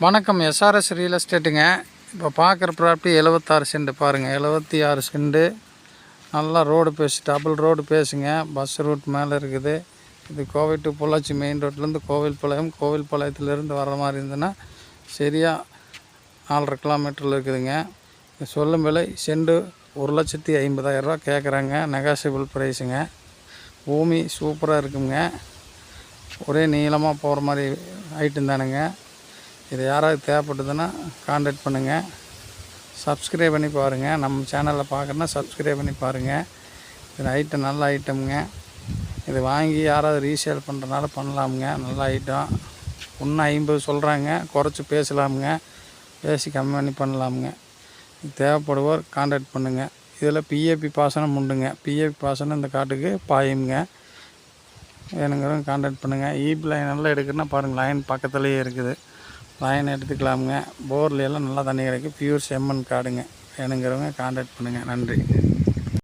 வணக்கம். SRS real எஸ்டேட்டுங்க. இப்போ பார்க்குற ப்ராப்பர்ட்டி 76 சென்ட் பாருங்கள். 76 சென்ட்டு நல்லா ரோடு பேசு, டபுள் ரோடு பேசுங்க. பஸ் ரூட் மேலே இருக்குது. இது கோவை டு பொள்ளாச்சி மெயின் ரோட்லேருந்து கோவில்பாளையத்துலேருந்து வர மாதிரி இருந்ததுன்னா சரியாக 4.5 கிலோமீட்டரில் இருக்குதுங்க. சொல்லும் விலை சென்ட் 1,50,000 ரூபா கேட்குறாங்க. நெகாசிபிள் ப்ரைஸுங்க. பூமி சூப்பராக இருக்குங்க. ஒரே நீளமாக போகிற மாதிரி ஐட்டம் தானுங்க. இது யாராவது தேவைப்பட்டதுன்னா கான்டாக்ட் பண்ணுங்கள். சப்ஸ்கிரைப் பண்ணி பாருங்கள். நம்ம சேனலில் பார்க்குறேன்னா சப்ஸ்கிரைப் பண்ணி பாருங்கள். இது ஐட்டம் நல்ல ஐட்டமுங்க. இது வாங்கி யாராவது ரீசேல் பண்ணுறதுனால பண்ணலாமுங்க. நல்ல ஐட்டம். 150 சொல்கிறாங்க, குறைச்சி பேசலாமுங்க. பேசி கம்மி பண்ணி பண்ணலாமுங்க. தேவைப்படுவோர் கான்டாக்ட் பண்ணுங்கள். இதில் பிஏபி பாசனம் உண்டுங்க. பிஏபி பாசனம் இந்த காட்டுக்கு பாயுங்க. வேணுங்கிறவங்க கான்டாக்ட் பண்ணுங்கள். ஈபி லைன் நல்லா எடுக்கணுன்னா பாருங்கள், லைன் பக்கத்துலேயே இருக்குது. லைன் எடுத்துக்கலாமுங்க. போர்ல எல்லாம் நல்லா தண்ணி கிடைக்கும். பியூர் செம்மண் காடுங்க. வேணுங்கிறவங்க கான்டாக்ட் பண்ணுங்கள். நன்றி.